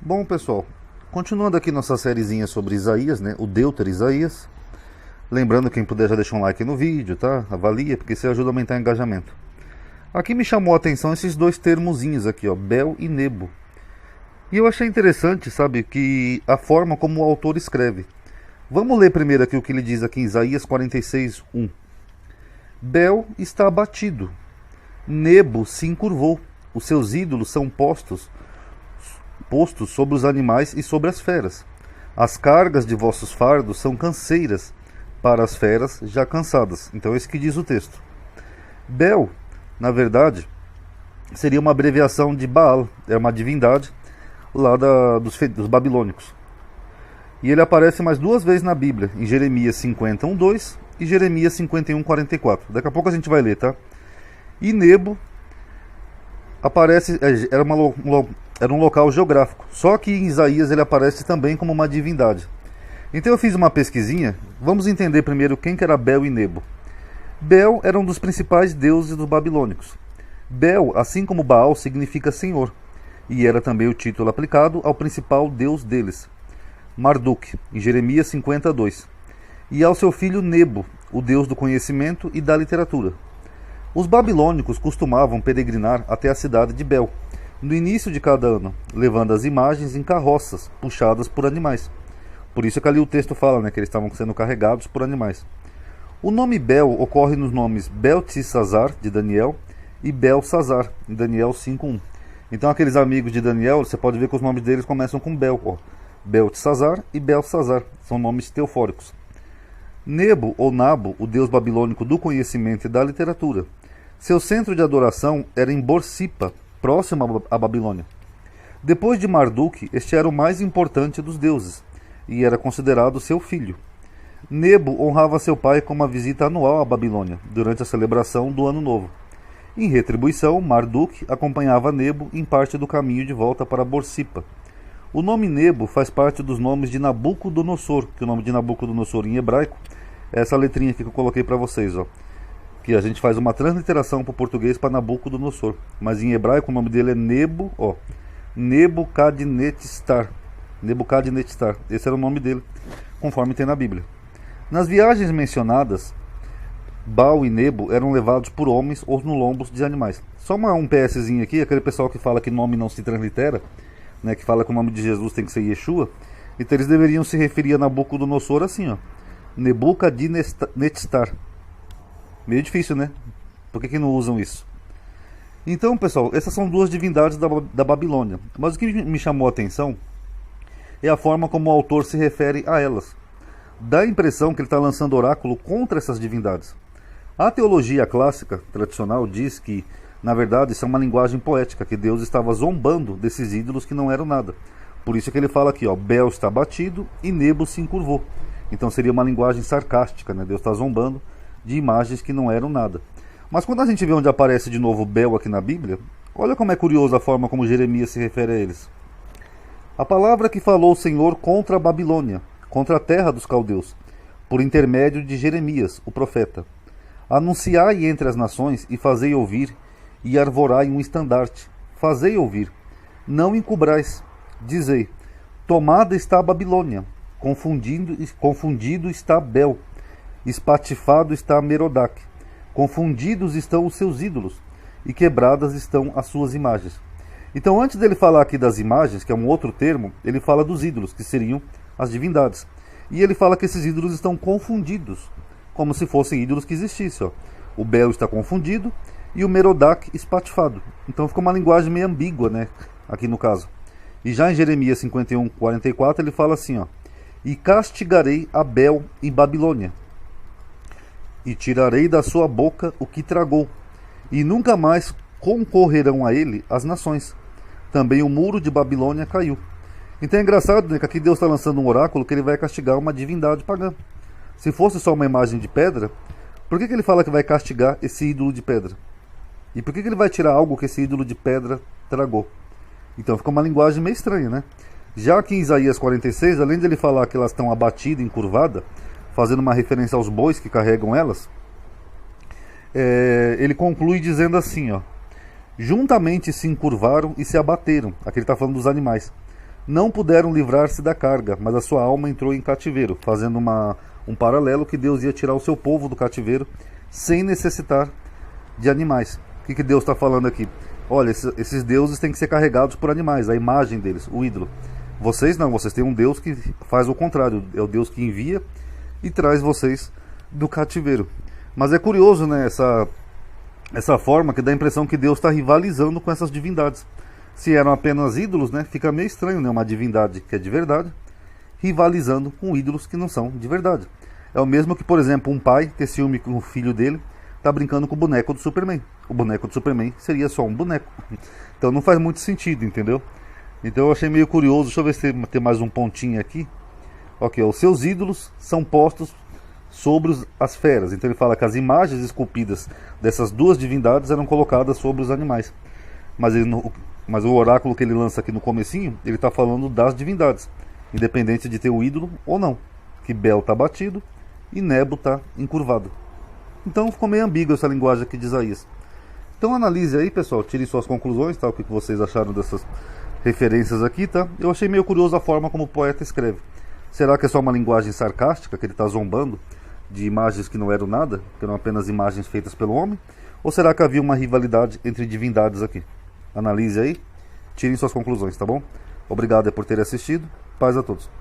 Bom, pessoal, continuando aqui nossa sériezinha sobre Isaías, né? O Deutero Isaías. Lembrando, quem puder já deixa um like no vídeo, tá? Avalia, porque isso ajuda a aumentar o engajamento. Aqui me chamou a atenção esses dois termozinhos aqui, ó, Bel e Nebo. E eu achei interessante, sabe, que a forma como o autor escreve. Vamos ler primeiro aqui o que ele diz aqui em Isaías 46:1. Bel está abatido, Nebo se encurvou, os seus ídolos são postos sobre os animais e sobre as feras. As cargas de vossos fardos são canseiras para as feras já cansadas. Então é isso que diz o texto. Bel, na verdade, seria uma abreviação de Baal, é uma divindade lá dos babilônicos. E ele aparece mais duas vezes na Bíblia, em Jeremias 50:1-2 e Jeremias 51:44. Daqui a pouco a gente vai ler, tá? E Nebo aparece, era um local geográfico, só que em Isaías ele aparece também como uma divindade. Então eu fiz uma pesquisinha, vamos entender primeiro quem que era Bel e Nebo. Bel era um dos principais deuses dos babilônicos. Bel, assim como Baal, significa senhor, e era também o título aplicado ao principal deus deles, Marduk, em Jeremias 50:2, e ao seu filho Nebo, o deus do conhecimento e da literatura. Os babilônicos costumavam peregrinar até a cidade de Bel, no início de cada ano, levando as imagens em carroças puxadas por animais. Por isso que ali o texto fala, né, que eles estavam sendo carregados por animais. O nome Bel ocorre nos nomes Beltesazar, de Daniel, e Belsazar, em Daniel 5:1. Então aqueles amigos de Daniel, você pode ver que os nomes deles começam com Bel. Ó. Beltesazar e Belsazar, são nomes teofóricos. Nebo, ou Nabo, o deus babilônico do conhecimento e da literatura. Seu centro de adoração era em Borsippa, próximo à Babilônia. Depois de Marduk, este era o mais importante dos deuses, e era considerado seu filho. Nebo honrava seu pai com uma visita anual à Babilônia, durante a celebração do Ano Novo. Em retribuição, Marduk acompanhava Nebo em parte do caminho de volta para Borsippa. O nome Nebo faz parte dos nomes de Nabucodonosor, que o nome de Nabucodonosor em hebraico é essa letrinha aqui que eu coloquei para vocês, ó. Que a gente faz uma transliteração para o português para Nabucodonosor, mas em hebraico o nome dele é Nebo, ó, Nebukadnetsar. Nebukadnetsar, esse era o nome dele, conforme tem na Bíblia. Nas viagens mencionadas, Baal e Nebo eram levados por homens ou no lombos de animais. Só um PSzinho aqui, aquele pessoal que fala que nome não se translitera, né, que fala que o nome de Jesus tem que ser Yeshua, então eles deveriam se referir a Nabucodonosor assim, ó, Nebukadnetsar. Meio difícil, né? Por que não usam isso? Então, pessoal, essas são duas divindades da Babilônia. Mas o que me chamou a atenção é a forma como o autor se refere a elas. Dá a impressão que ele está lançando oráculo contra essas divindades. A teologia clássica, tradicional, diz que, na verdade, isso é uma linguagem poética, que Deus estava zombando desses ídolos que não eram nada. Por isso que ele fala aqui, ó, Bel está batido e Nebo se encurvou. Então seria uma linguagem sarcástica, né? Deus está zombando de imagens que não eram nada. Mas quando a gente vê onde aparece de novo Bel aqui na Bíblia, olha como é curiosa a forma como Jeremias se refere a eles. A palavra que falou o Senhor contra a Babilônia, contra a terra dos caldeus, por intermédio de Jeremias, o profeta. Anunciai entre as nações e fazei ouvir, e arvorai um estandarte. Fazei ouvir, não encubrais. Dizei, tomada está a Babilônia, confundido está Bel, espatifado está Merodach, confundidos estão os seus ídolos, e quebradas estão as suas imagens. Então, antes dele falar aqui das imagens, que é um outro termo, ele fala dos ídolos, que seriam as divindades. E ele fala que esses ídolos estão confundidos, como se fossem ídolos que existissem. Ó. O Bel está confundido e o Merodach espatifado. Então fica uma linguagem meio ambígua, né, aqui no caso. E já em Jeremias 51:44 ele fala assim, ó, e castigarei a Bel em Babilônia, e tirarei da sua boca o que tragou, e nunca mais concorrerão a ele as nações. Também o muro de Babilônia caiu. Então é engraçado, né, que aqui Deus está lançando um oráculo que ele vai castigar uma divindade pagã. Se fosse só uma imagem de pedra, por que ele fala que vai castigar esse ídolo de pedra? E por que ele vai tirar algo que esse ídolo de pedra tragou? Então fica uma linguagem meio estranha, né? Já que em Isaías 46, além de ele falar que elas estão abatidas, encurvadas, fazendo uma referência aos bois que carregam elas, ele conclui dizendo assim, ó, juntamente se encurvaram e se abateram. Aqui ele está falando dos animais. não puderam livrar-se da carga, mas a sua alma entrou em cativeiro, fazendo um paralelo que Deus ia tirar o seu povo do cativeiro sem necessitar de animais. O que Deus está falando aqui? Olha, esses deuses têm que ser carregados por animais, a imagem deles, o ídolo. Vocês não, vocês têm um Deus que faz o contrário, é o Deus que envia e traz vocês do cativeiro. Mas é curioso, né, essa forma que dá a impressão que Deus está rivalizando com essas divindades. Se eram apenas ídolos, né, fica meio estranho, né, uma divindade que é de verdade rivalizando com ídolos que não são de verdade. É o mesmo que, por exemplo, um pai ter ciúme com o filho dele está brincando com o boneco do Superman. O boneco do Superman seria só um boneco. Então não faz muito sentido, entendeu? Então eu achei meio curioso. Deixa eu ver se tem mais um pontinho aqui. Ok, os seus ídolos são postos sobre as feras. Então ele fala que as imagens esculpidas dessas duas divindades eram colocadas sobre os animais. Mas o oráculo que ele lança aqui no comecinho, ele está falando das divindades, independente de ter o ídolo ou não. Que Bel está batido e Nebo está encurvado. Então ficou meio ambígua essa linguagem aqui de Isaías. Então analise aí, pessoal, tire suas conclusões, tá? O que vocês acharam dessas referências aqui, tá? Eu achei meio curioso a forma como o poeta escreve. Será que é só uma linguagem sarcástica, que ele está zombando de imagens que não eram nada, que eram apenas imagens feitas pelo homem? Ou será que havia uma rivalidade entre divindades aqui? Analise aí, tirem suas conclusões, tá bom? Obrigado por ter assistido, paz a todos.